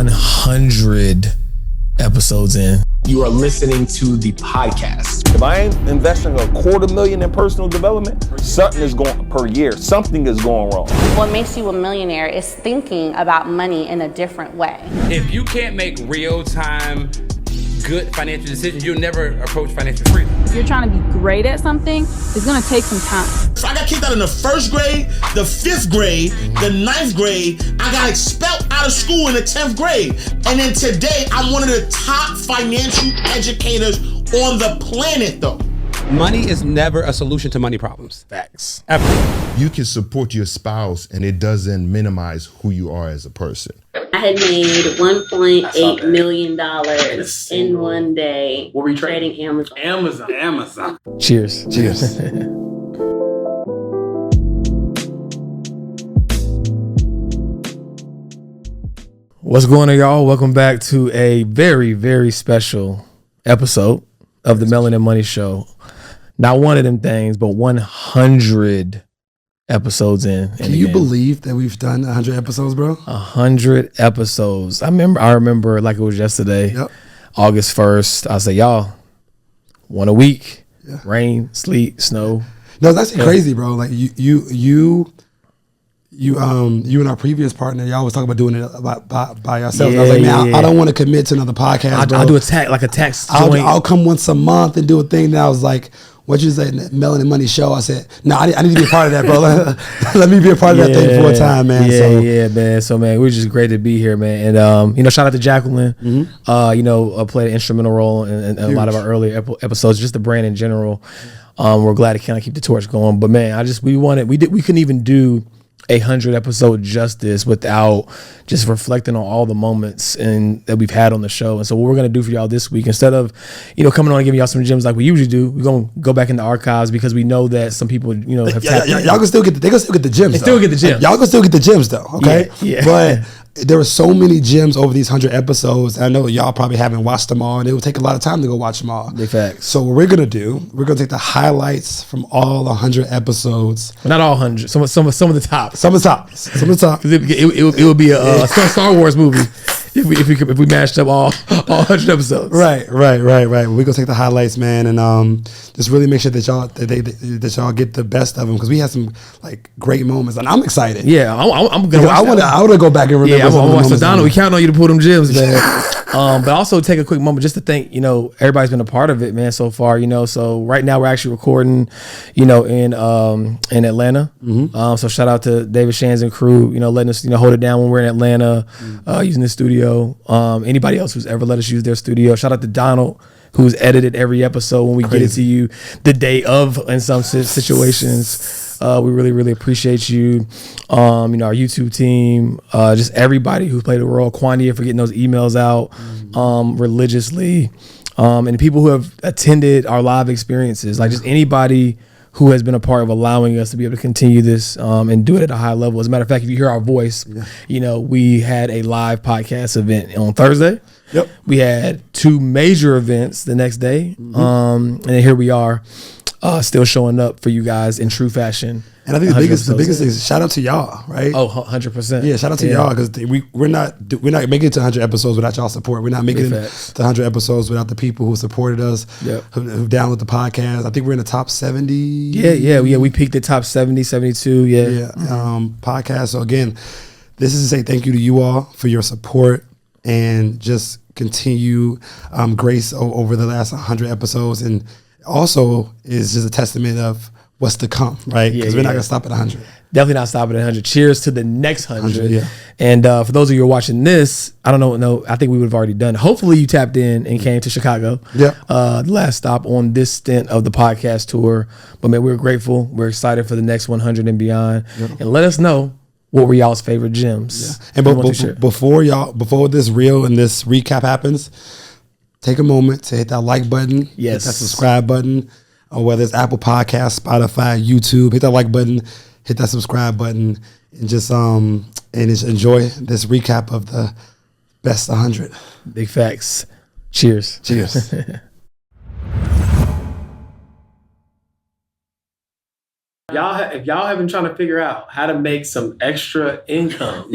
100 episodes in. You are listening to the podcast. If I ain't investing $250,000 in personal development, something is going wrong. What makes you a millionaire is thinking about money in a different way. If you can't make real-time good financial decisions, you'll never approach financial freedom. If you're trying to be great at something, it's gonna take some time. So I got kicked out in the 1st grade, the 5th grade, the 9th grade. I got expelled out of school in the 10th grade. And then today, I'm one of the top financial educators on the planet, though. Money is never a solution to money problems. Facts. Ever. You can support your spouse and it doesn't minimize who you are as a person. I had made $1.8 million in one day. What were you trading? Amazon. Cheers. Cheers. What's going on, y'all? Welcome back to a very, very special episode of the Melanin Money Show. Not one of them things, but 100 episodes in. Can you believe that we've done 100 episodes, bro? 100 episodes. I remember like it was yesterday. Yep. August 1st. I say, y'all, one a week. Yeah. Rain, sleet, snow. No, it's actually crazy, bro. Like you and our previous partner, y'all was talking about doing it by yourselves. I was like, man, I don't want to commit to another podcast. I'll do a tax joint. I'll come once a month and do a thing. And I was like, what'd you say, Melanin Money Show? I said, no, I need to be a part of that, bro. Let me be a part of that thing for a time, man. Yeah, man. So, man, we're just great to be here, man. And, shout out to Jacqueline. Played an instrumental role in a lot of our earlier episodes, just the brand in general. We're glad to kind of keep the torch going. But, man, we couldn't even do 100 episode justice without just reflecting on all the moments that we've had on the show. And so what we're going to do for y'all this week, instead of, coming on and giving y'all some gems like we usually do, we're going to go back in the archives because we know that some people, have tapped in. Y'all can still get the gems. They still get the gems. Y'all can still get the gems though. Okay. Yeah. But there were so many gems over these 100 episodes. I know y'all probably haven't watched them all, and it would take a lot of time to go watch them all. Big facts. So what we're going to do, we're going to take the highlights from all 100 episodes. Well, not all 100. Some of the top. Some of the top. Because it would be a Star Wars movie if we mashed up all 100 episodes. Right. We're going to take the highlights, man, and just really make sure that y'all get the best of them, because we had some great moments, and I'm excited. Yeah, I'm gonna. I want to go back and remember. Yeah, so Donald, we count on you to pull them gems, man. But also take a quick moment just to thank everybody's been a part of it, man, so far. So right now we're actually recording, in Atlanta. Mm-hmm. So shout out to David Shands and crew, letting us hold it down when we're in Atlanta, using the studio. Anybody else who's ever let us use their studio. Shout out to Donald, who's edited every episode when we get it to you the day of in some situations. We really, really appreciate you. Our YouTube team, just everybody who played a role. Quandia for getting those emails out religiously. And the people who have attended our live experiences, just anybody who has been a part of allowing us to be able to continue this and do it at a high level. As a matter of fact, if you hear our voice, we had a live podcast event on Thursday. Yep. We had 2 major events the next day. And then here we are, still showing up for you guys in true fashion. And I think the biggest thing is shout out to y'all, right? Oh, 100%. Yeah, shout out to y'all, because we're not making it to 100 episodes without y'all support. We're not making it to 100 episodes without the people who supported us, who downloaded the podcast. I think we're in the top 70. Yeah. We peaked at top 70, 72. Podcast. So again, this is to say thank you to you all for your support and just continue grace over the last 100 episodes, and also is just a testament of what's to come, right? Because we're not going to stop at 100. Definitely not stopping at 100. Cheers to the next 100. Yeah. And for those of you who are watching this, I don't know. I think we would have already done it. Hopefully you tapped in and came to Chicago. Yeah. The last stop on this stint of the podcast tour. But man, we're grateful. We're excited for the next 100 and beyond. Yep. And let us know what were y'all's favorite gems. Yeah. And before this reel and this recap happens, take a moment to hit that like button. Yes. Hit that subscribe button. Or whether it's Apple Podcasts, Spotify, YouTube, hit that like button, hit that subscribe button, and just enjoy this recap of the best 100. Big facts. Cheers. Cheers. If y'all have been trying to figure out how to make some extra income,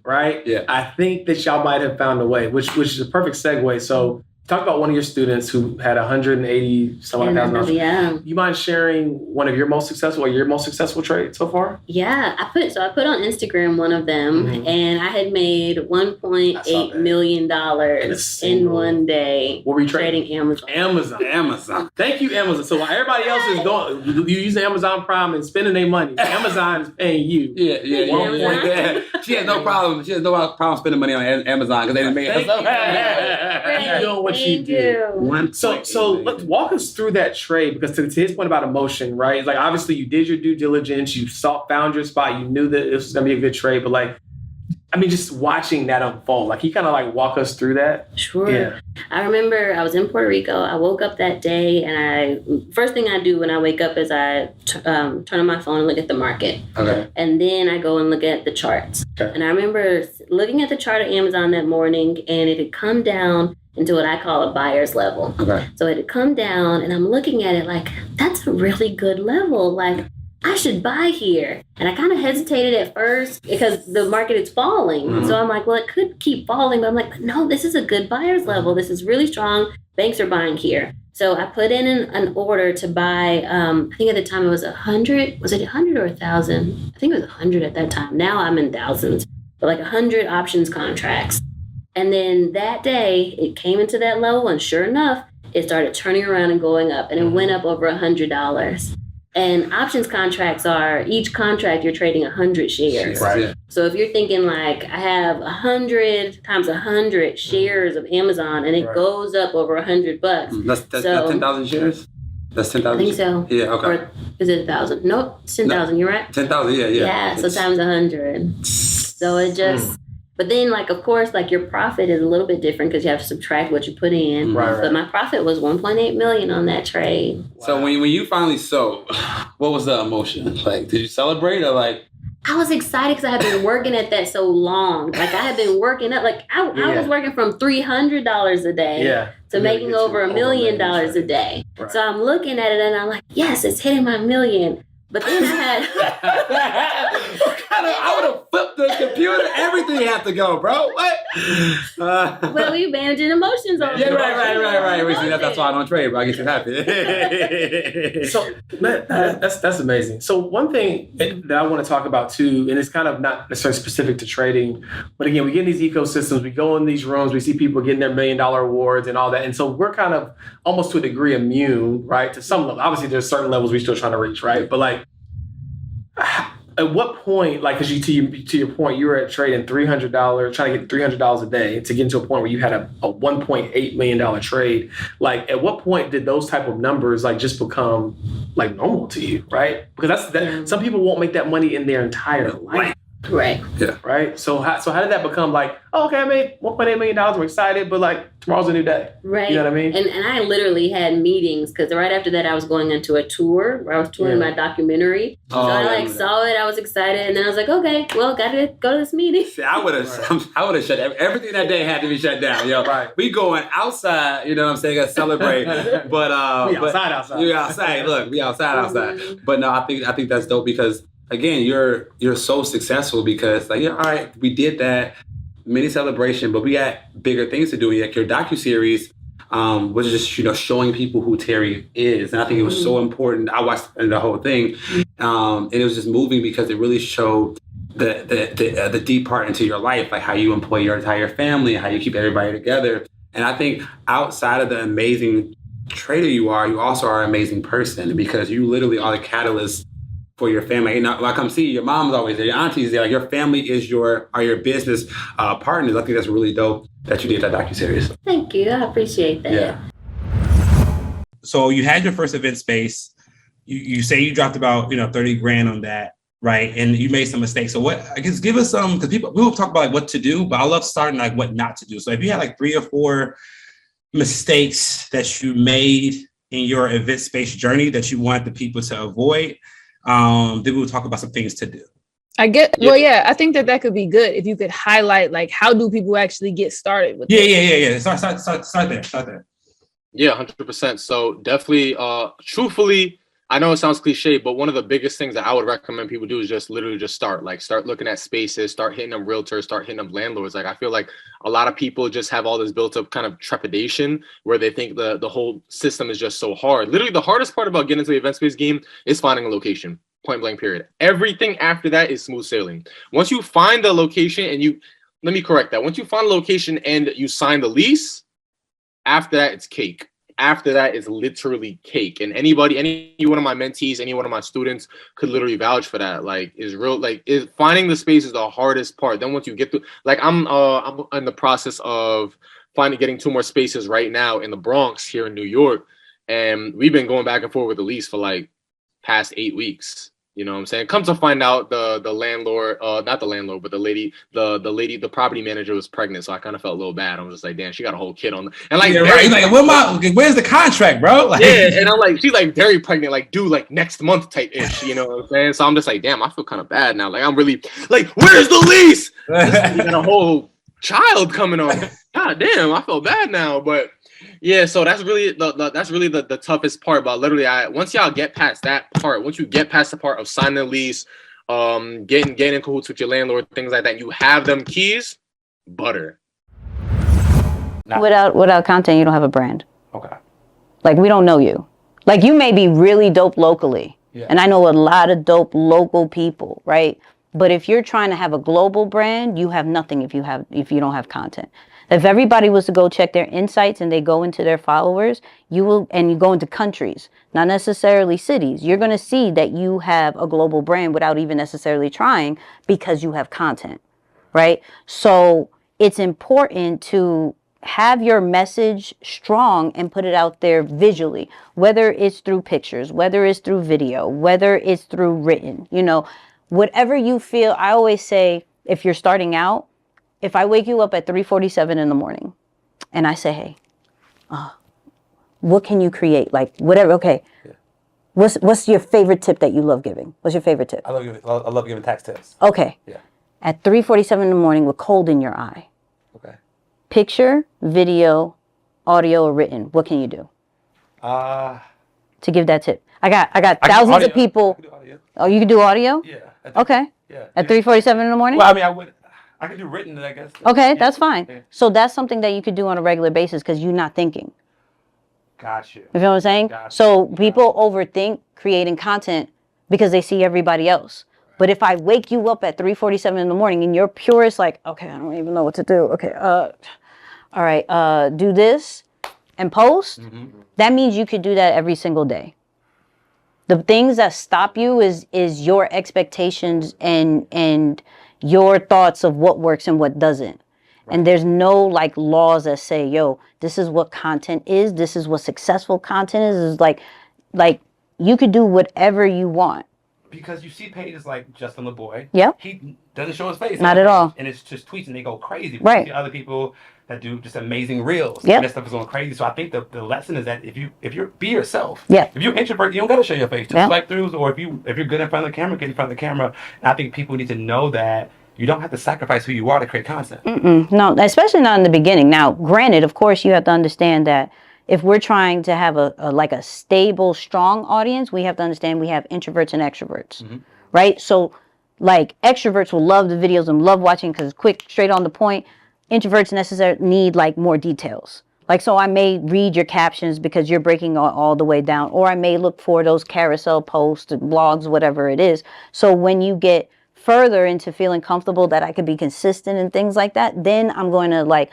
right? Yeah. I think that y'all might have found a way, which is a perfect segue. So talk about one of your students who had 180 some odd thousand. Yeah. You mind sharing one of your most successful trades so far? Yeah, I put on Instagram one of them, and I had made $1.8 million in one day. What were you trading? Amazon. Thank you, Amazon. So while everybody else is going, you use Amazon Prime and spending their mony, Amazon is paying you. Yeah. She has no problem. She has no problem spending money on Amazon because they didn't make it. You're doing what you do. So let's walk us through that trade, because to his point about emotion, right? It's like, obviously you did your due diligence, you found your spot, you knew that this was gonna be a good trade, but like, I mean, just watching that unfold, like, he kind of like walk us through that. Sure. Yeah. I remember I was in Puerto Rico. I woke up that day, and first thing I do when I wake up is I turn on my phone and look at the market. Okay. And then I go and look at the charts. Okay. And I remember looking at the chart of Amazon that morning, and it had come down into what I call a buyer's level. Okay. So it had come down, and I'm looking at it like, that's a really good level. Like, I should buy here. And I kind of hesitated at first because the market is falling. So I'm like, well, it could keep falling. But I'm like, but no, this is a good buyer's level. This is really strong. Banks are buying here. So I put in an order to buy, I think at the time it was 100. Was it 100 or 1,000? I think it was 100 at that time. Now I'm in thousands. But like 100 options contracts. And then that day, it came into that level, and sure enough, it started turning around and going up, and it went up over $100. And options contracts are, each contract, you're trading 100 shares. Right. So if you're thinking like, I have 100 times 100 shares of Amazon, and it goes up over $100. That's 10,000 shares? That's 10,000? I think so. Yeah, okay. Or is it 1,000? Nope, it's 10,000, you're right. 10,000, yeah. Yeah, so times 100. So it just... But then, like, of course, like, your profit is a little bit different because you have to subtract what you put in. Right. But my profit was $1.8 million on that trade. Wow. So when you finally sold, what was the emotion? Like, did you celebrate or like? I was excited because I had been working at that so long. Like, I had been working up. Like, I was working from $300 a day to making over $1 million a day. Right. So I'm looking at it and I'm like, yes, it's hitting my million. But then I would have flipped the computer. Everything had to go, bro. What? Well, you managing emotions on right. That's why I don't trade, bro. I get you happy. So that's amazing. So one thing that I want to talk about too, and it's kind of not necessarily specific to trading, but again, we get in these ecosystems, we go in these rooms, we see people getting their $1 million awards and all that, and so we're kind of almost to a degree immune, right? To some level. Obviously, there's certain levels we're still trying to reach, right? But like, at what point, like, because to your point, you were at trading $300, trying to get $300 a day to get into a point where you had a $1.8 million trade. Like, at what point did those type of numbers like just become like normal to you, right? Because some people won't make that money in their entire life. Right. Yeah. Right. So how did that become like, oh, okay, I made $1.8 million. We're excited, but like tomorrow's a new day. Right. You know what I mean? And I literally had meetings because right after that I was going into a tour where I was touring my documentary. So I saw it. I was excited, and then I was like, okay, well, gotta go to this meeting. See, I would have shut everything that day had to be shut down. Yo, we going outside. You know what I'm saying? Celebrate, but we outside. You outside. Look, we outside. But no, I think that's dope because. Again, you're so successful because like, all right, we did that mini celebration, but we got bigger things to do. Like your docuseries was just, showing people who Terry is. And I think it was so important. I watched the whole thing. And it was just moving because it really showed the deep part into your life, like how you employ your entire family, how you keep everybody together. And I think outside of the amazing trader you also are an amazing person because you literally are the catalyst for your family. Like I'm seeing your mom's always there, your auntie's there. Like your family are your business partners. I think that's really dope that you did that docuseries. Thank you. I appreciate that. Yeah. So you had your first event space. You say you dropped about $30,000 on that, right? And you made some mistakes. So what? I guess give us some, because we will talk about like what to do, but I love starting like what not to do. So if you had like 3 or 4 mistakes that you made in your event space journey that you want the people to avoid. Then we'll talk about some things to do. I get. Well, yeah, I think that could be good if you could highlight like how do people actually get started with. Yeah. Start there. Yeah, 100%. So definitely, truthfully, I know it sounds cliche, but one of the biggest things that I would recommend people do is just literally just start looking at spaces, start hitting them realtors, start hitting them landlords. Like, I feel like a lot of people just have all this built up kind of trepidation where they think the whole system is just so hard. Literally, the hardest part about getting into the event space game is finding a location. Point blank, period. Everything after that is smooth sailing. Once you find the location let me correct that. Once you find a location and you sign the lease, after that, it's cake. After that is literally cake. And any one of my mentees, any one of my students could literally vouch for that. Finding the space is the hardest part. Then once you get to, I'm in the process of getting 2 more spaces right now in the Bronx here in New York. And we've been going back and forth with the lease for past 8 weeks. You know what I'm saying? Come to find out, the landlord, not the landlord, but the lady, the property manager was pregnant, so I kind of felt a little bad. I was just like, damn, she got a whole kid on. And where's the contract, bro? And I'm like, she's very pregnant, due next month type ish. You know what I'm saying? So I'm just like, damn, I feel kind of bad now. I'm really where's the lease? You got a whole child coming on. God damn, I feel bad now, but. Yeah, so that's really the toughest part. But literally, once y'all get past that part, once you get past the part of signing the lease, getting in cahoots with your landlord, things like that, you have them keys, butter. Without content, you don't have a brand. Okay. We don't know you. You may be really dope locally, and I know a lot of dope local people, right? But if you're trying to have a global brand, you have nothing if you don't have content. If everybody was to go check their insights and they go into their followers, you go into countries, not necessarily cities, you're going to see that you have a global brand without even necessarily trying because you have content, right? So it's important to have your message strong and put it out there visually, whether it's through pictures, whether it's through video, whether it's through written, whatever you feel. I always say, if you're starting out, if I wake you up at 3:47 in the morning and I say, hey, what can you create? Whatever. Okay. Yeah. What's your favorite tip that you love giving? What's your favorite tip? I love giving tax tips. Okay. Yeah. At 3:47 in the morning with cold in your eye. Okay. Picture, video, audio, or written. What can you do? To give that tip. I got thousands of people. Oh, you can do audio? Yeah. Okay. Yeah. At 3:47 in the morning? Well, I could do written, I guess. Okay, that's fine. Yeah. So that's something that you could do on a regular basis because you're not thinking. Got you. You feel what I'm saying? So people overthink creating content because they see everybody else. But if I wake you up at 3:47 in the morning and you're purist, okay, I don't even know what to do. Okay, all right, do this and post. Mm-hmm. That means you could do that every single day. The things that stop you is your expectations and your thoughts of what works and what doesn't. Right. And there's no laws that say, yo, this is what content is. This is what successful content is. Like you could do whatever you want. Because you see pages like Justin LeBoy. Yep. He doesn't show his face. Not at all. And it's just tweets and they go crazy. Right. You see other people that do just amazing reels. Yep. And that stuff is going crazy. So I think the lesson is that if you be yourself. Yeah. If you're introvert, you don't got to show your face. Just swipe throughs, or if you're good in front of the camera, get in front of the camera. And I think people need to know that you don't have to sacrifice who you are to create content. No, especially not in the beginning. Now, granted, of course, you have to understand that if we're trying to have a stable, strong audience, we have to understand we have introverts and extroverts, right? So, extroverts will love the videos and love watching because it's quick, straight on the point. Introverts necessarily need more details. So I may read your captions because you're breaking all the way down, or I may look for those carousel posts, blogs, whatever it is. So when you get further into feeling comfortable that I could be consistent and things like that, then I'm going to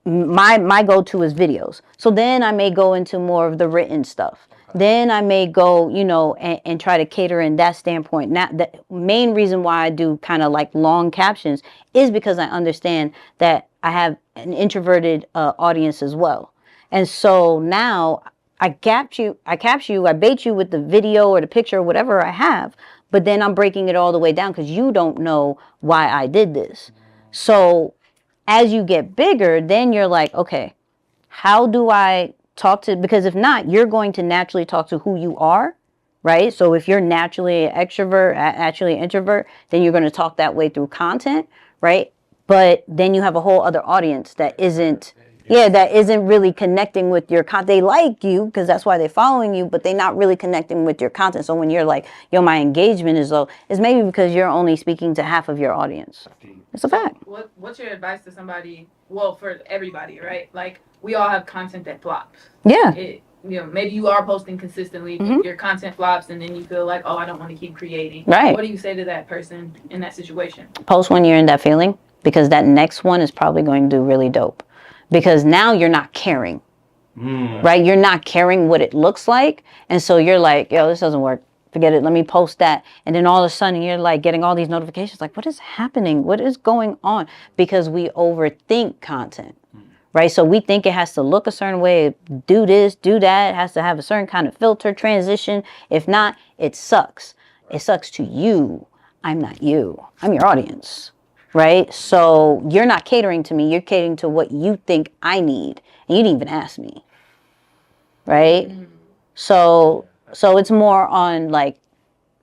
my go-to is videos. So then I may go into more of the written stuff. Okay. Then I may go, and try to cater in that standpoint. Now, the main reason why I do kind of long captions is because I understand that I have an introverted audience as well. And so now I bait you with the video or the picture or whatever I have, but then I'm breaking it all the way down because you don't know why I did this. So as you get bigger, then you're like, okay, how do I talk to, because if not, you're going to naturally talk to who you are, right? So if you're naturally an extrovert, actually an introvert, then you're going to talk that way through content, right? But then you have a whole other audience that isn't Yeah, that isn't really connecting with your content. They like you because that's why they're following you, but they're not really connecting with your content. So when you're like, yo, my engagement is low, it's maybe because you're only speaking to half of your audience. It's a fact. What's your advice to somebody? Well, for everybody, right? Like, we all have content that flops. Yeah. Maybe you are posting consistently, but your content flops, and then you feel like, oh, I don't want to keep creating. Right. What do you say to that person in that situation? Post when you're in that feeling, because that next one is probably going to do really dope. Because now you're not caring, right? You're not caring what it looks like. And so you're like, yo, this doesn't work. Forget it. Let me post that. And then all of a sudden you're like getting all these notifications. Like, what is happening? What is going on? Because we overthink content, right? So we think it has to look a certain way, do this, do that. It has to have a certain kind of filter transition. If not, it sucks. It sucks to you. I'm not you. I'm your audience. Right? So you're not catering to me. You're catering to what you think I need. And you didn't even ask me. Right? So it's more on like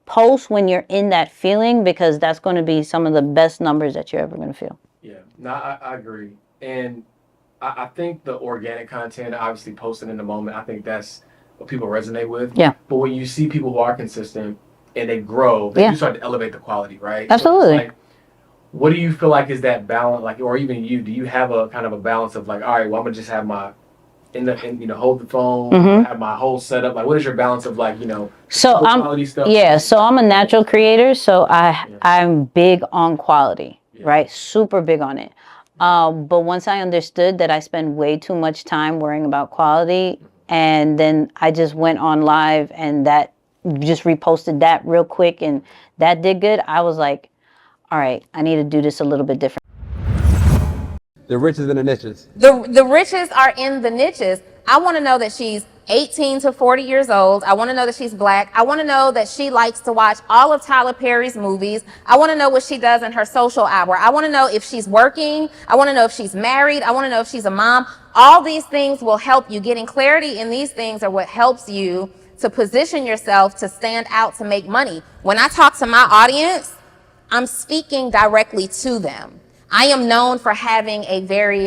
post when you're in that feeling, because that's going to be some of the best numbers that you're ever going to feel. Yeah, no, I agree. And I think the organic content, obviously posting in the moment, I think that's what people resonate with. Yeah. But when you see people who are consistent and they grow, they do start to elevate the quality, right? Absolutely. So it's like, what do you feel like is that balance, like, or even you, do you have a kind of a balance of like, all right, well, I'm gonna just have my, hold the phone, have my whole setup. Like, what is your balance of like, so quality stuff? Yeah, so I'm a natural creator, so I'm big on quality, right? Super big on it. But once I understood that I spend way too much time worrying about quality, and then I just went on live and that just reposted that real quick and that did good, I was like, all right, I need to do this a little bit different. The riches and the niches. The riches are in the niches. I want to know that she's 18 to 40 years old. I want to know that she's black. I want to know that she likes to watch all of Tyler Perry's movies. I want to know what she does in her social hour. I want to know if she's working. I want to know if she's married. I want to know if she's a mom. All these things will help you. Getting clarity in these things are what helps you to position yourself to stand out, to make money. When I talk to my audience, I'm speaking directly to them. I am known for having a very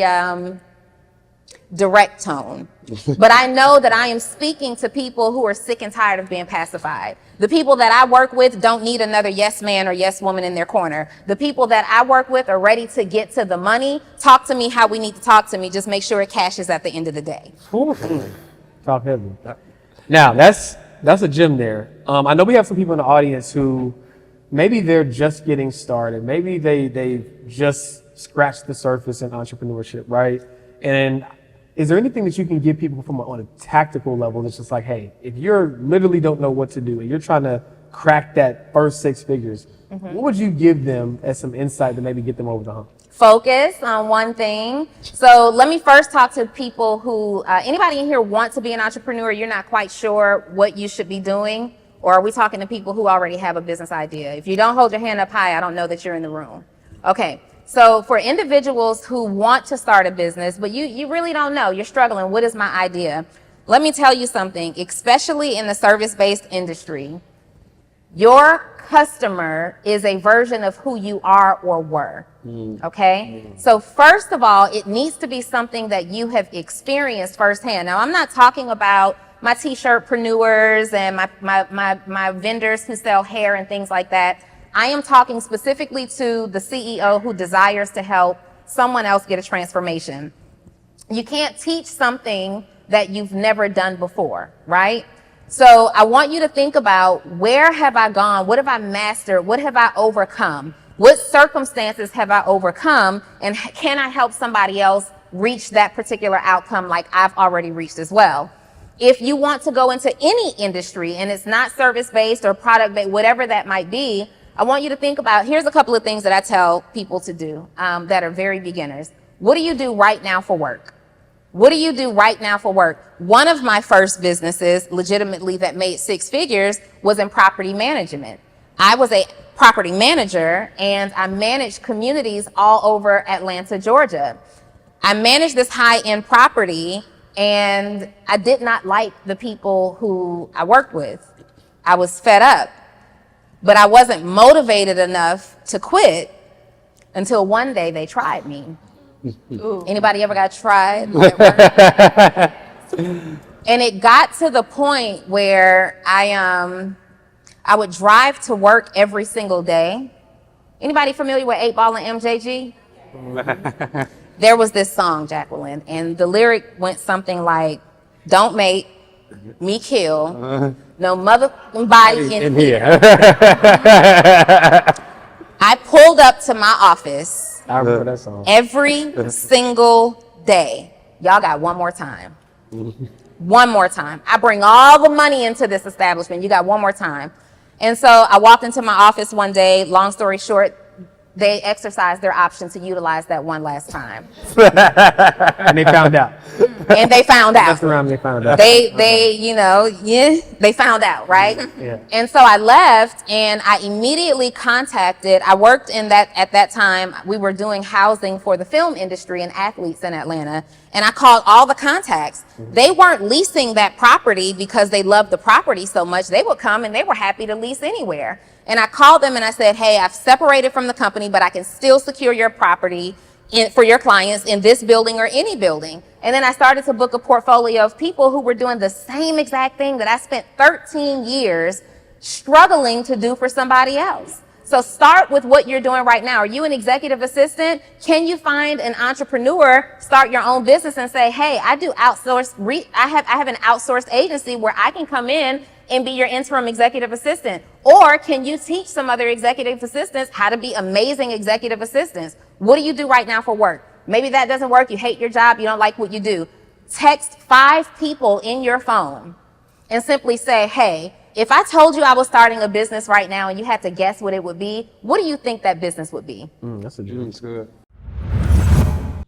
direct tone, but I know that I am speaking to people who are sick and tired of being pacified. The people that I work with don't need another yes man or yes woman in their corner. The people that I work with are ready to get to the money. Talk to me how we need to talk to me. Just make sure it cashes at the end of the day. Talk heavy. Now, that's a gem there. I know we have some people in the audience who maybe they're just getting started. Maybe they've just scratched the surface in entrepreneurship, right? And is there anything that you can give people from on a tactical level that's just like, hey, if you literally don't know what to do and you're trying to crack that first 6 figures, what would you give them as some insight to maybe get them over the hump? Focus on one thing. So let me first talk to people who, anybody in here want to be an entrepreneur, you're not quite sure what you should be doing? Or are we talking to people who already have a business idea? If you don't hold your hand up high, I don't know that you're in the room. Okay, so for individuals who want to start a business, but you really don't know, you're struggling, what is my idea? Let me tell you something, especially in the service-based industry, your customer is a version of who you are or were, okay? So first of all, it needs to be something that you have experienced firsthand. Now, I'm not talking about my t-shirtpreneurs and my vendors who sell hair and things like that. I am talking specifically to the CEO who desires to help someone else get a transformation. You can't teach something that you've never done before, right? So I want you to think about, where have I gone? What have I mastered? What have I overcome? What circumstances have I overcome? And can I help somebody else reach that particular outcome like I've already reached as well? If you want to go into any industry and it's not service-based or product-based, whatever that might be, I want you to think about, here's a couple of things that I tell people to do that are very beginners. What do you do right now for work? What do you do right now for work? One of my first businesses, legitimately, that made 6 figures was in property management. I was a property manager and I managed communities all over Atlanta, Georgia. I managed this high-end property and I did not like the people who I worked with. I was fed up, but I wasn't motivated enough to quit until one day they tried me. Ooh. Anybody ever got tried at work? And it got to the point where I would drive to work every single day. Anybody familiar with 8 Ball and MJG? There was this song, Jacqueline, and the lyric went something like, "Don't make me kill no motherfucking body in here." I pulled up to my office. I remember that song. Every single day. Y'all got one more time. One more time. I bring all the money into this establishment. You got one more time. And so I walked into my office one day. Long story short, they exercised their option to utilize that one last time. And they found out. And they found out. That's around they found out. They found out, right? Yeah. And so I left and I immediately contacted, I worked at that time, we were doing housing for the film industry and athletes in Atlanta. And I called all the contacts. They weren't leasing that property because they loved the property so much. They would come and they were happy to lease anywhere. And I called them and I said, hey, I've separated from the company, but I can still secure your property for your clients in this building or any building. And then I started to book a portfolio of people who were doing the same exact thing that I spent 13 years struggling to do for somebody else. So start with what you're doing right now. Are you an executive assistant? Can you find an entrepreneur, start your own business and say, hey, I do outsource, I have an outsourced agency where I can come in and be your interim executive assistant? Or can you teach some other executive assistants how to be amazing executive assistants? What do you do right now for work? Maybe that doesn't work. You hate your job. You don't like what you do. Text 5 people in your phone and simply say, hey, if I told you I was starting a business right now and you had to guess what it would be, what do you think that business would be? That's a dream. That's good.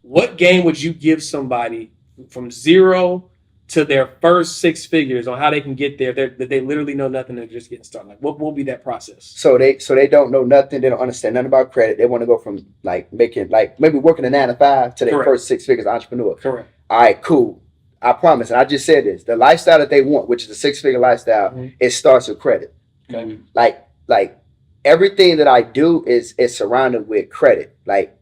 What game would you give somebody from 0 to their first 6 figures on how they can get there? That they literally know nothing and just getting started. Like, what will be that process? So they don't know nothing. They don't understand nothing about credit. They want to go from making maybe working a 9 to 5 to their first 6 figures entrepreneur. Correct. All right, cool. I promise. And I just said this: the lifestyle that they want, which is a 6-figure lifestyle, it starts with credit. Okay. Like everything that I do is surrounded with credit. Like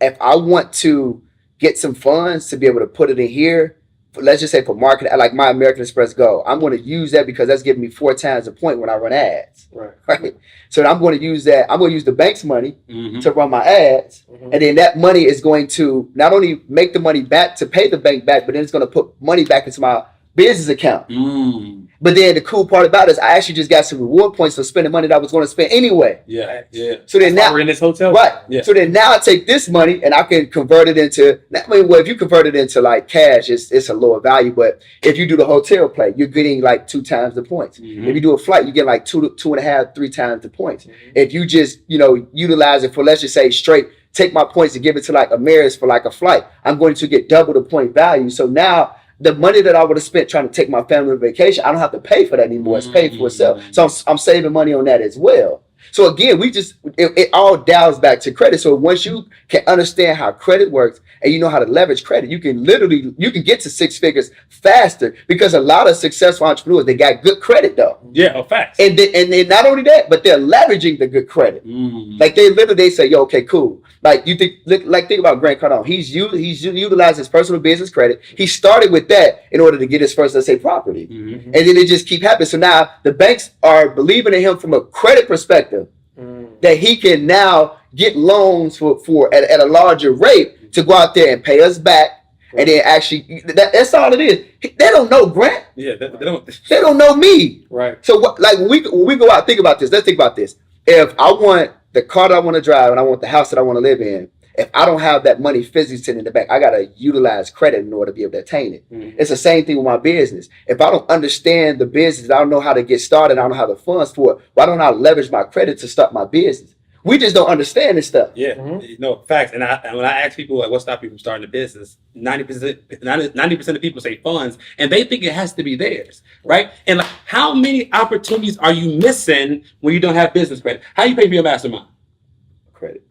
if I want to get some funds to be able to put it in here, let's just say for marketing, like my American Express Go, I'm going to use that because that's giving me 4 times the point when I run ads. Right. So I'm going to use that. I'm going to use the bank's money to run my ads. And then that money is going to not only make the money back to pay the bank back, but then it's going to put money back into my business account. But then the cool part about it is I actually just got some reward points for spending money that I was going to spend anyway. Yeah. So then now we're in this hotel. Right. Yeah. So then now I take this money and I can convert it into, if you convert it into like cash, it's a lower value. But if you do the hotel play, you're getting like 2 times the points. If you do a flight, you get like 2.5, 3 times the points. If you just, utilize it for, let's just say straight, take my points and give it to like Ameris for like a flight, I'm going to get double the point value. So now the money that I would have spent trying to take my family on vacation, I don't have to pay for that anymore. It's paid for itself. So I'm saving money on that as well. So again, it all dials back to credit. So once you can understand how credit works and you know how to leverage credit, you can get to 6 figures faster, because a lot of successful entrepreneurs, they got good credit though. Yeah, facts. And then not only that, but they're leveraging the good credit. Like they say, yo, okay, cool. Like think about Grant Cardone. He's utilized his personal business credit. He started with that in order to get his first, let's say, property. And then it just keep happening. So now the banks are believing in him from a credit perspective that he can now get loans for at a larger rate to go out there and pay us back. And then actually, that's all it is. They don't know Grant. Yeah, they don't. They don't know me. Right. So when we go out, think about this. Let's think about this. If I want the car that I want to drive and I want the house that I want to live in, if I don't have that money physically sitting in the bank, I got to utilize credit in order to be able to attain it. It's the same thing with my business. If I don't understand the business, I don't know how to get started, I don't have the funds for it, why don't I leverage my credit to start my business? We just don't understand this stuff. Yeah, facts. And when I ask people, like, what stops you from starting a business, 90% of people say funds, and they think it has to be theirs, right? And like, how many opportunities are you missing when you don't have business credit? How you pay for your mastermind? Credit.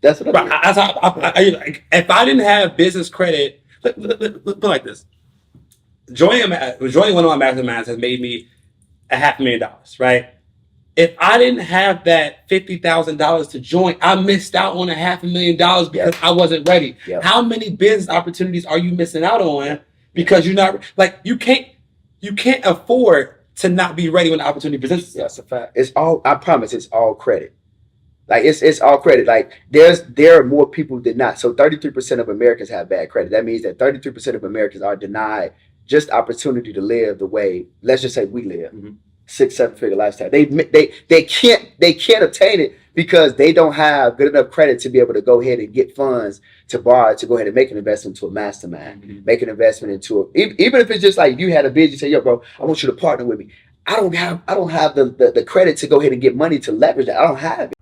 That's what if I didn't have business credit, put it like this. Joining one of my masterminds has made me $500,000, right? if I didn't have that $50,000 to join, I missed out on $500,000 because I wasn't ready. How many business opportunities are you missing out on because you're not like you can't afford to not be ready when the opportunity presents itself. That's a fact. It's all, I promise, it's all credit. Like it's all credit. Like there are more people than not. So 33% of Americans have bad credit. That means that 33% of Americans are denied just opportunity to live the way, let's just say we live. 6-7 figure lifestyle. They can't obtain it because they don't have good enough credit to be able to go ahead and get funds to borrow to go ahead and make an investment into a mastermind, make an investment into even if it's just like you had a bid, you say, yo, bro, I want you to partner with me. I don't have the credit to go ahead and get money to leverage that. I don't have it.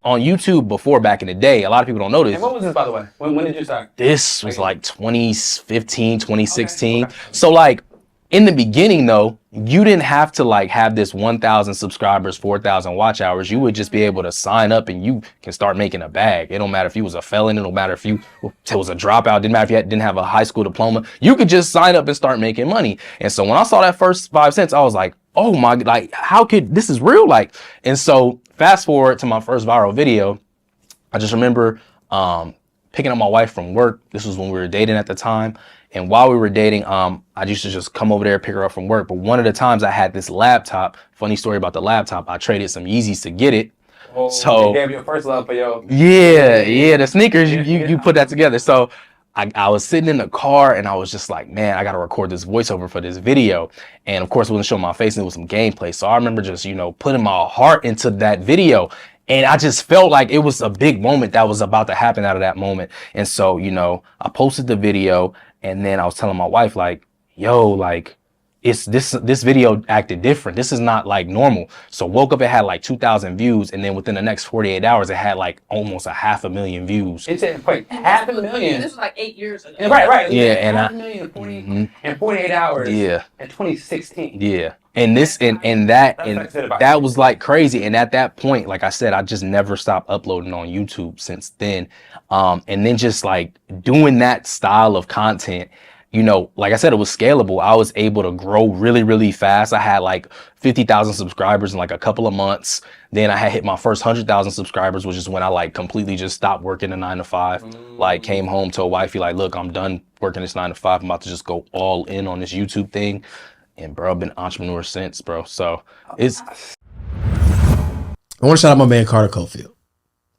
On YouTube before back in the day, a lot of people don't know this. And what was this, by the way? When did you start? This was like 2015, 2016. Okay. So like in the beginning though, you didn't have to like have this 1,000 subscribers, 4,000 watch hours. You would just be able to sign up and you can start making a bag. It don't matter if you was a felon. It don't matter if you was a dropout. Didn't matter if you didn't have a high school diploma. You could just sign up and start making money. And so when I saw that first 5 cents, I was like, oh my, like how could, this is real? Like, and so fast forward to my first viral video. I just remember picking up my wife from work. This was when we were dating at the time. And while we were dating, I used to just come over there, pick her up from work. But one of the times I had this laptop, funny story about the laptop, I traded some Yeezys to get it. Oh, so you gave your first love for your... Yeah, the sneakers, you put that together. So I was sitting in the car and I was just like, man, I got to record this voiceover for this video. And of course, it wasn't showing my face and it was some gameplay. So I remember just, putting my heart into that video. And I just felt like it was a big moment that was about to happen out of that moment. And so, I posted the video and then I was telling my wife like, yo, like, it's this video acted different. This is not like normal. So woke up, it had like 2,000 views. And then within the next 48 hours, it had like almost 500,000 views. It said, wait, 500,000? This was like 8 years ago. Right. Yeah, and 500,000 in 48 hours. Yeah. In 2016. Yeah. And this and that was like crazy. And at that point, like I said, I just never stopped uploading on YouTube since then. And then just like doing that style of content, like I said, it was scalable. I was able to grow really, really fast. I had like 50,000 subscribers in like a couple of months. Then I had hit my first 100,000 subscribers, which is when I like completely just stopped working a 9 to 5. Like came home, told wifey like, look, I'm done working this 9 to 5. I'm about to just go all in on this YouTube thing. And bro, I've been an entrepreneur since, bro. So it's... I want to shout out my man, Carter Cofield,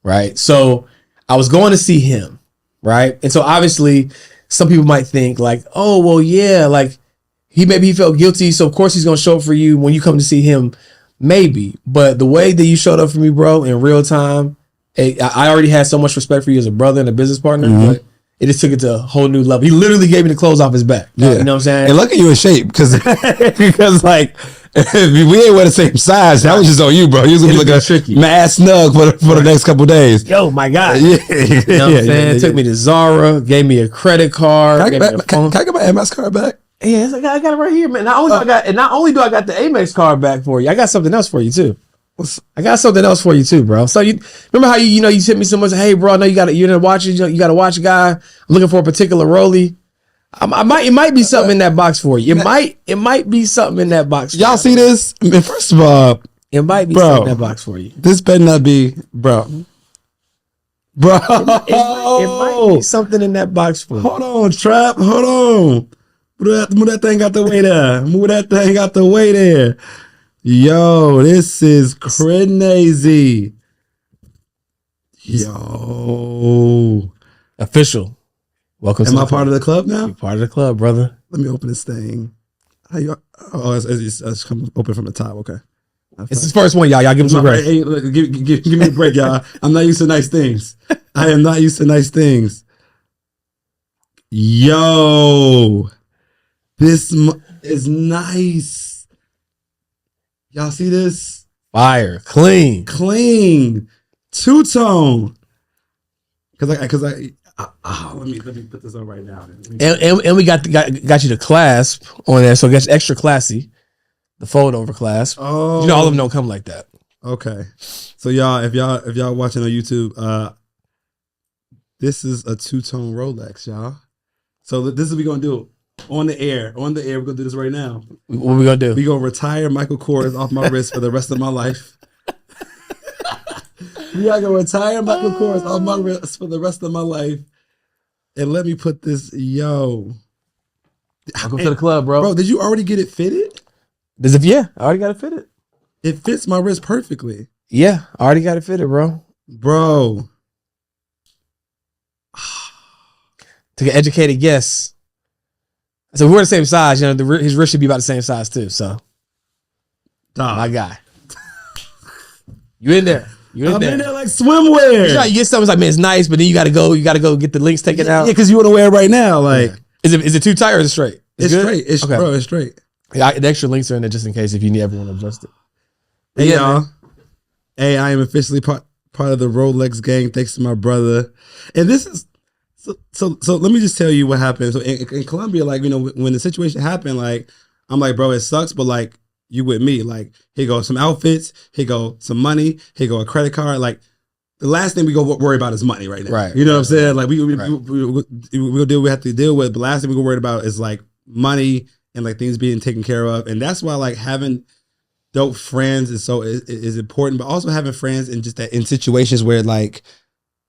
right? So I was going to see him, right? And so obviously some people might think like, oh, well, yeah, like he felt guilty. So of course he's going to show up for you when you come to see him, maybe. But the way that you showed up for me, bro, in real time, I already had so much respect for you as a brother and a business partner, but it just took it to a whole new level. He literally gave me the clothes off his back. Yeah. You know what I'm saying? And look at you in shape because like if we ain't wear the same size, that was just on you, bro. You was gonna be looking mad snug for the next couple of days. Yo, my God. Yeah. You know what I'm saying? Took me to Zara, gave me a credit card. Can I get my MS card back? Yes, I got it right here, man. Not only do I got the Amex card back for you, I got something else for you too. I got something else for you too, bro. So you remember how you sent me so much? Hey, bro, I know you got to watch it. You got to watch a guy. I'm looking for a particular rollie. It might be something in that box for you. It might be something in that box. Y'all see this? I mean, first of all, it might be something in that box for you. This better not be, bro. It might be something in that box for you. Hold on, Trap. Hold on. Move that thing out the way there. Move that thing out the way there. Yo, this is crazy. Yo. Official. Welcome Am I part of the club now? You're part of the club, brother. Let me open this thing. It's coming open from the top. Okay. It's his first one, y'all. Y'all give him some break. Hey, look, give me a break, y'all. I'm not used to nice things. I am not used to nice things. Yo. This is nice. Y'all see this? Fire. Clean. Two-tone. Cause let me put this on right now. And we got you the clasp on there, so it gets extra classy. The fold over clasp. Oh, all of them don't come like that. Okay. So y'all, if y'all watching on YouTube, this is a two-tone Rolex, y'all. So this is what we gonna do. On the air, we're gonna do this right now. What we gonna do? We gonna retire Michael Kors off my wrist for the rest of my life. We are gonna retire Michael Kors off my wrist for the rest of my life. And let me put this, Welcome to the club, bro. Bro, did you already get it fitted? Yeah, I already got it fitted. It fits my wrist perfectly. Yeah, I already got it fitted, bro. Bro. To an educated guess. So we're the same size, you know, his wrist should be about the same size too, so. My guy. You in there. I'm in there like swimwear. You know, you get something like, man, it's nice, but then you gotta go get the links taken out. Yeah, because you want to wear it right now. Like, is it too tight or is it straight? It's good? straight. It's okay. Bro, it's straight. Yeah, the extra links are in there just in case if you ever want to adjust it. Hey, y'all. Hey, I am officially part of the Rolex gang thanks to my brother. And this is so let me just tell you what happened. So in Colombia, like, you know, when the situation happened, like, I'm like, bro, it sucks, but like, you with me. Like, here go some outfits, here go some money, here go a credit card. Like, the last thing we go worry about is money right now. Right. You know what I'm saying? Like, we'll deal we have to deal with. But the last thing we go worry about is like money and like things being taken care of. And that's why like having dope friends is important, but also having friends in just that in situations where like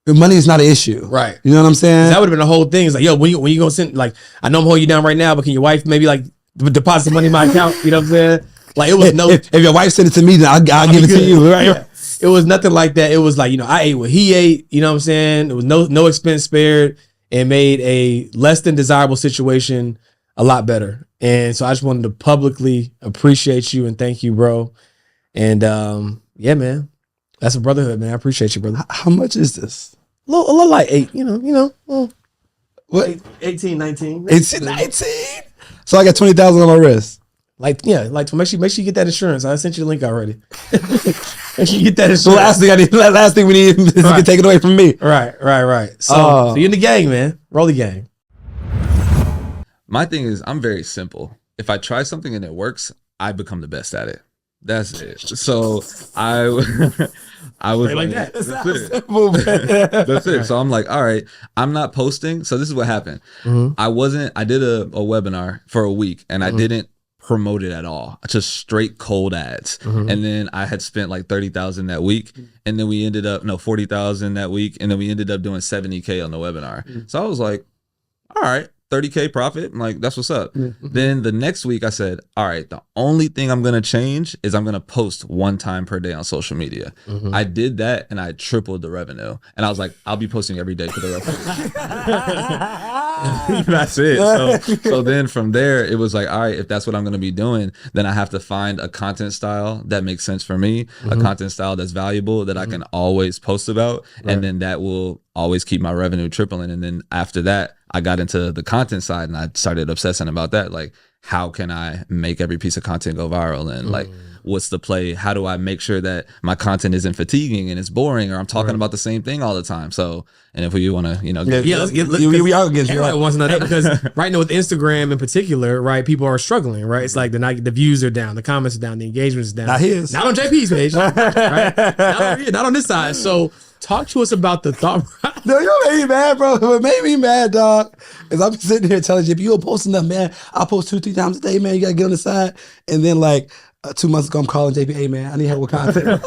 money is not an issue. Right. You know what I'm saying? That would have been the whole thing. It's like, yo, when you gonna send, like, I know I'm holding you down right now, but can your wife maybe like deposit some money in my account? You know what I'm saying? Like, it was if your wife sent it to me, then I'll give it to you. Right. Yeah. It was nothing like that. It was like, you know, I ate what he ate. You know what I'm saying? There was no expense spared, and made a less than desirable situation a lot better. And so I just wanted to publicly appreciate you and thank you, bro. And yeah, man, that's a brotherhood, man. I appreciate you, brother. How much is this? A little like 8, you know, what? 18, 19. 18, 19. So I got 20,000 on my wrist. Like, yeah, like make sure you get that insurance. I sent you the link already. Make sure you get that insurance. The last thing we need is to get taken away from me. Right. So you're in the gang, man. Roll the gang. My thing is, I'm very simple. If I try something and it works, I become the best at it. That's it. So I was like that. That's it. So I'm like, all right, I'm not posting. So this is what happened. Mm-hmm. I did a webinar for a week and I didn't promote it at all. Just straight cold ads. Mm-hmm. And then I had spent like 30,000 that week. And then we ended up, 40,000 that week. And then we ended up doing 70K on the webinar. So I was like, all right. 30K profit. I'm like, that's what's up. Then the next week I said, all right, the only thing I'm going to change is I'm going to post 1 time per day on social media. I did that and I tripled the revenue. And I was like, I'll be posting every day for the rest of the week. That's it. So then from there, it was like, all right, if that's what I'm going to be doing, then I have to find a content style that makes sense for me, a content style that's valuable that I can always post about. And then that will always keep my revenue tripling. And then after that, I got into the content side and I started obsessing about that. Like, how can I make every piece of content go viral? And like, what's the play? How do I make sure that my content isn't fatiguing and it's boring or I'm talking about the same thing all the time? So, and if you want to, we are against you. Everybody wants to know that because right now with Instagram in particular, right, people are struggling, right? It's like the views are down, the comments are down, the engagement is down. Not his. Not on JP's page, right? Not on this side. So talk to us about the thought. No, you made me mad, bro. What made me mad, dog, is I'm sitting here telling you, if you don't post enough, man, I'll post 2-3 times a day, man. You got to get on the side. And then like 2 months ago, I'm calling JP, hey, man, I need help with content.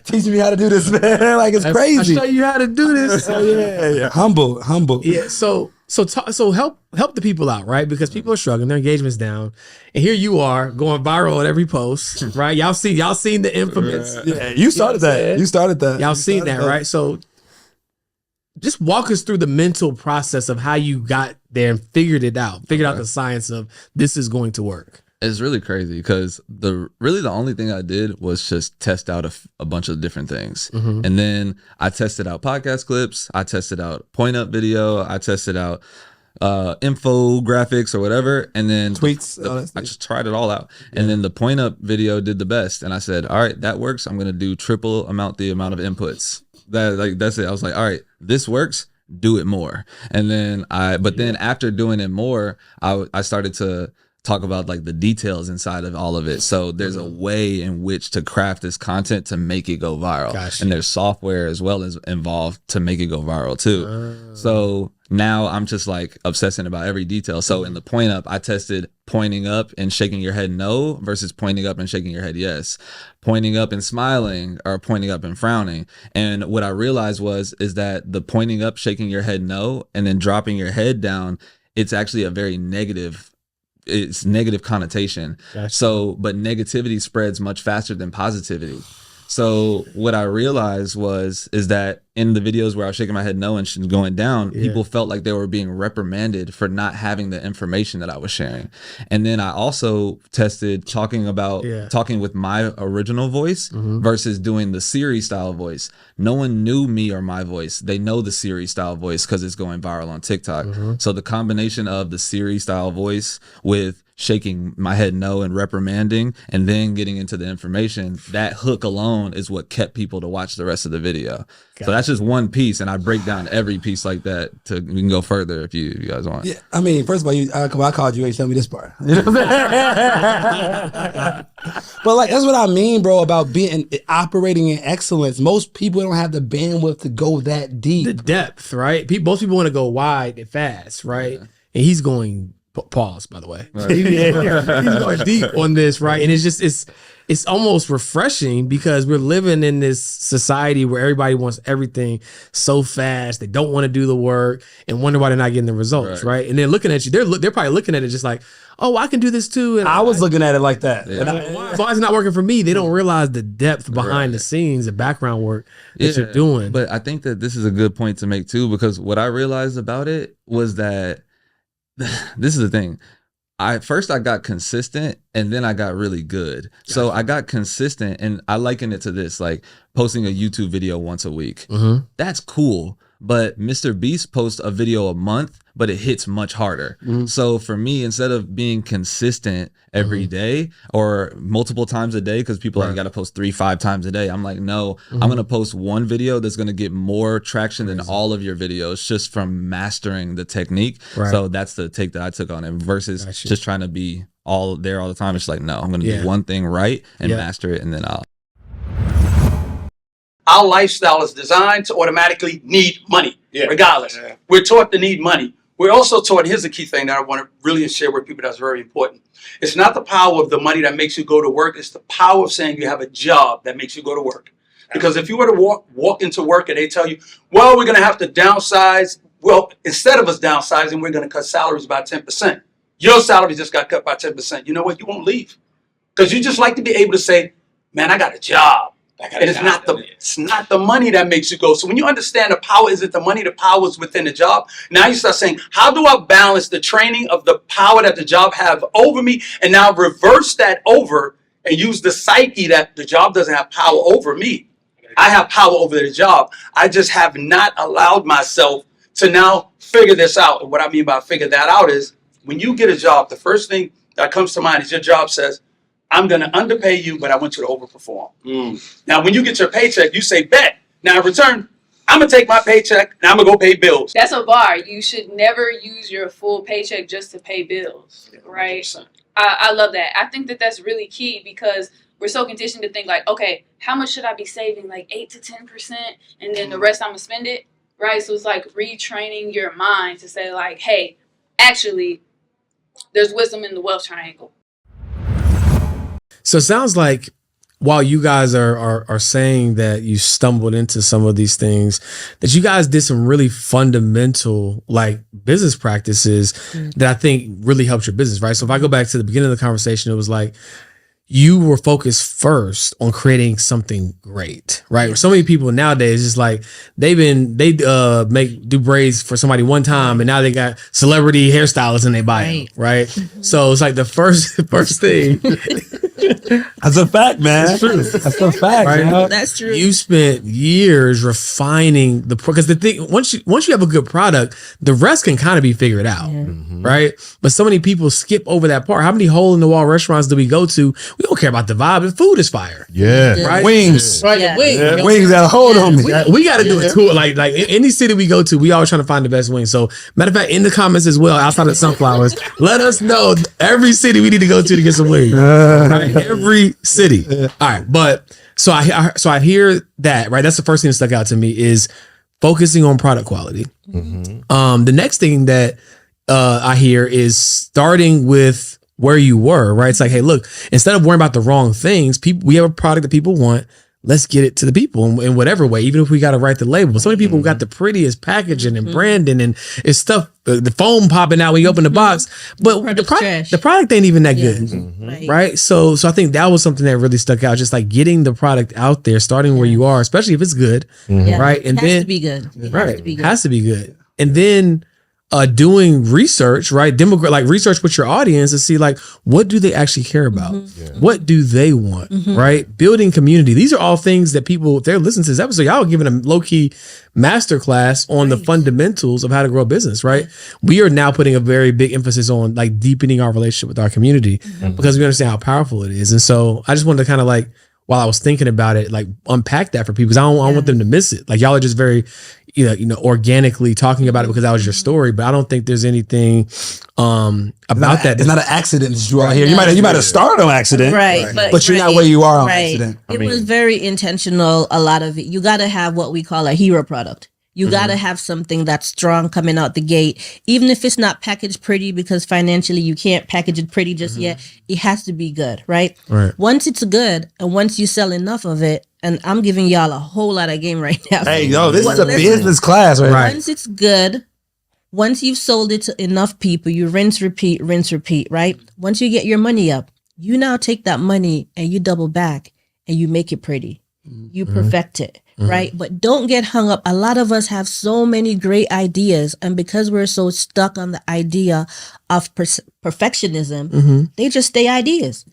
Teach me how to do this, man. Like, it's crazy. I'll show you how to do this. Yeah. Humble. Yeah. So help the people out, right? Because people are struggling, their engagement's down, and here you are going viral at every post, right? Y'all seen the infamous. Yeah, you started that. You started that. Y'all seen that, right? So just walk us through the mental process of how you got there and figured out the science of this is going to work. It's really crazy because the only thing I did was just test out a bunch of different things. And then I tested out podcast clips. I tested out point up video. I tested out infographics or whatever. And then tweets. I just tried it all out. And then the point up video did the best. And I said, all right, that works. I'm going to do triple the amount of inputs. That's it. I was like, all right, this works. Do it more. And then then after doing it more, I started to talk about like the details inside of all of it. So there's a way in which to craft this content to make it go viral. Gotcha. And there's software as well as involved to make it go viral too. So now I'm just like obsessing about every detail. So in the point up, I tested pointing up and shaking your head no versus pointing up and shaking your head yes, pointing up and smiling or pointing up and frowning. And what I realized is that the pointing up, shaking your head no, and then dropping your head down, it's actually a very negative connotation. Gotcha. So, but negativity spreads much faster than positivity. So what I realized is that in the videos where I was shaking my head no and going down, people felt like they were being reprimanded for not having the information that I was sharing. And then I also tested talking with my original voice versus doing the Siri style voice. No one knew me or my voice. They know the Siri style voice because it's going viral on TikTok. So the combination of the Siri style voice with shaking my head no and reprimanding and then getting into the information, that hook alone is what kept people to watch the rest of the video. So that's just one piece, and I break down every piece like that. We can go further if you guys want. Yeah, I mean, first of all, I called you, ain't tell me this part. You know what I'm saying? But like, that's what I mean, bro, about operating in excellence. Most people don't have the bandwidth to go that deep. The depth, right? Most people want to go wide and fast, right? And he's going. Pause, by the way. Right. He's going deep on this, right? And it's almost refreshing because we're living in this society where everybody wants everything so fast. They don't want to do the work and wonder why they're not getting the results, right? And they're looking at you. They're probably looking at it just like, oh, I can do this too. And I was looking at it like that. Yeah. Why is it not working for me? They don't realize the depth behind the scenes, the background work that you're doing. But I think that this is a good point to make too, because what I realized about it was that this is the thing. First I got consistent and then I got really good. So I got consistent and I liken it to this, like posting a YouTube video once a week. That's cool. But Mr. Beast posts a video a month, but it hits much harder. So for me, instead of being consistent every day or multiple times a day, because people got to post 3-5 times a day, I'm like, no, I'm going to post one video that's going to get more traction than all of your videos just from mastering the technique. So that's the take that I took on it versus just trying to be all there all the time. It's like, no, I'm going to do one thing right and master it, and then I'll. Our lifestyle is designed to automatically need money, regardless. We're taught to need money. We're also taught, here's the key thing that I want to really share with people that's very important. It's not the power of the money that makes you go to work. It's the power of saying you have a job that makes you go to work. Because if you were to walk into work and they tell you, well, we're going to have to downsize. Well, instead of us downsizing, we're going to cut salaries by 10%. Your salary just got cut by 10%. You know what? You won't leave. Because you just like to be able to say, man, I got a job. And it's not the money that makes you go. So when you understand the power isn't the money, the power is within the job. Now you start saying, how do I balance the training of the power that the job have over me and now reverse that over and use the psyche that the job doesn't have power over me. I have power over the job. I just have not allowed myself to now figure this out. And what I mean by figure that out is when you get a job, the first thing that comes to mind is your job says, I'm going to underpay you, but I want you to overperform. Now, when you get your paycheck, you say, bet. Now, in return, I'm going to take my paycheck and I'm going to go pay bills. That's a bar. You should never use your full paycheck just to pay bills, right? I love that. I think that that's really key because we're so conditioned to think like, okay, how much should I be saving? Like 8 to 10%, and then the rest I'm going to spend it, right? So it's like retraining your mind to say like, hey, actually, there's wisdom in the wealth triangle. So it sounds like while you guys are saying that you stumbled into some of these things, that you guys did some really fundamental like business practices that I think really helped your business, right? So if I go back to the beginning of the conversation, it was like you were focused first on creating something great, right? So many people nowadays, it's like they do braids for somebody one time and now they got celebrity hairstylists and they buy them, right? So it's like the first thing. That's a fact, man. That's true. That's a fact, right? Man. That's true. You spent years refining because the thing once you have a good product, the rest can kind of be figured out, right? But so many people skip over that part. How many hole in the wall restaurants do we go to? we don't care about the vibe. The food is fire. Yeah. Right? Wings. Right, the wings. Yeah. Wings got a hold on me. We got to do a tour. Like any city we go to, we always trying to find the best wings. So matter of fact, in the comments as well, outside of Sunflowers, let us know every city we need to go to get some wings. Right? Every city. All right. But so I hear that, right? That's the first thing that stuck out to me is focusing on product quality. The next thing that I hear is starting with where you were, right? It's like, hey, look, instead of worrying about the wrong things, we have a product that people want. Let's get it to the people in whatever way, even if we got to write the label. So many people got the prettiest packaging and branding and it's stuff, the foam popping out when you open the box, but the product ain't even that good, right? So I think that was something that really stuck out, just like getting the product out there, starting where you are, especially if it's good, right? And it has to be good. Has to be good. And then doing research, right? Like research with your audience and see like, what do they actually care about? What do they want, right? Building community. These are all things that people, if they're listening to this episode, y'all are giving a low-key masterclass on the fundamentals of how to grow a business, right? We are now putting a very big emphasis on like deepening our relationship with our community because we understand how powerful it is. And so I just wanted to kind of like, while I was thinking about it, like unpack that for people because I don't want them to miss it. Like y'all are just very, organically talking about it because that was your story, but I don't think there's anything about that. It's not an accident that you are here. You might have started on accident, right? But you're not where you are on accident. It was very intentional. A lot of it. You got to have what we call a hero product. You got to have something that's strong coming out the gate, even if it's not packaged pretty, because financially you can't package it pretty just yet. It has to be good, right? Once it's good and once you sell enough of it, and I'm giving y'all a whole lot of game right now. Hey, this is a business class, right? Once it's good, once you've sold it to enough people, you rinse, repeat, right? Once you get your money up, you now take that money and you double back and you make it pretty. You perfect it. Right. But don't get hung up. A lot of us have so many great ideas. And because we're so stuck on the idea of perfectionism, they just stay ideas.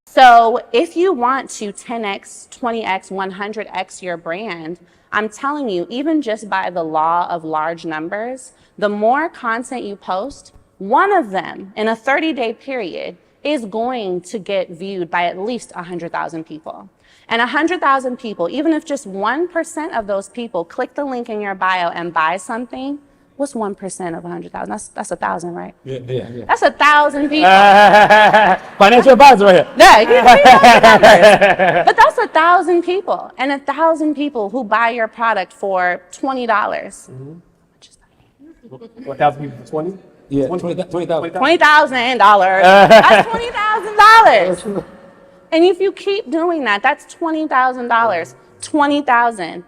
So if you want to 10x, 20x, 100x your brand, I'm telling you, even just by the law of large numbers, the more content you post, one of them in a 30-day period is going to get viewed by at least 100,000 people. And 100,000 people, even if just 1% of those people click the link in your bio and buy something, what's 1% of 100,000? That's 1,000, right? Yeah. That's 1,000 people. Financial advisor right here. Yeah, you see those numbers. But that's 1,000 people, and 1,000 people who buy your product for $20. 1,000 people for 20? Yeah, $20,000. $20,000. That's $20,000. And if you keep doing that, that's $20,000. 20,000.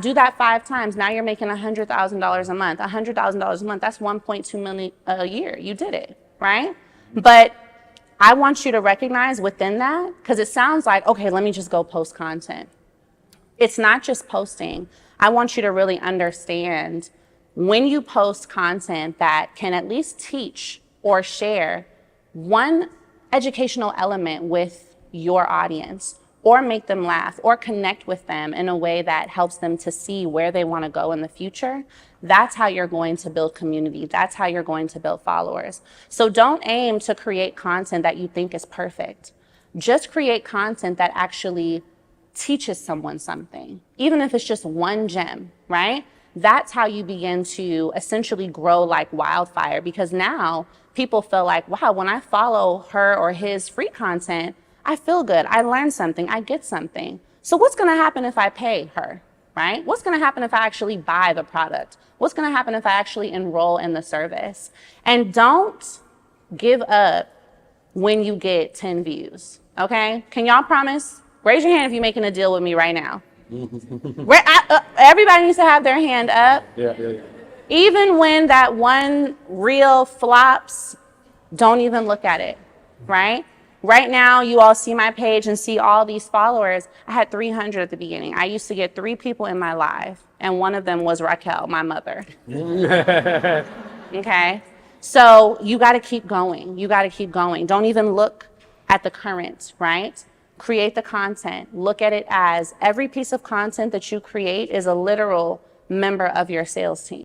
Do that 5 times. Now you're making $100,000 a month. $100,000 a month. That's 1.2 million a year. You did it, right? But I want you to recognize within that, because it sounds like, okay, let me just go post content. It's not just posting. I want you to really understand when you post content that can at least teach or share one educational element with your audience, or make them laugh, or connect with them in a way that helps them to see where they want to go in the future, that's how you're going to build community. That's how you're going to build followers. So don't aim to create content that you think is perfect. Just create content that actually teaches someone something, even if it's just one gem, right? That's how you begin to essentially grow like wildfire, because now people feel like, wow, when I follow her or his free content, I feel good. I learn something. I get something. So what's going to happen if I pay her, right? What's going to happen if I actually buy the product? What's going to happen if I actually enroll in the service? And don't give up when you get 10 views, okay? Can y'all promise? Raise your hand if you're making a deal with me right now. Everybody needs to have their hand up. Yeah. Even when that one reel flops, don't even look at it, right? Right now, you all see my page and see all these followers. I had 300 at the beginning. I used to get 3 people in my live, and one of them was Raquel, my mother. Okay? So you got to keep going. You got to keep going. Don't even look at the current, right? Create the content. Look at it as every piece of content that you create is a literal member of your sales team.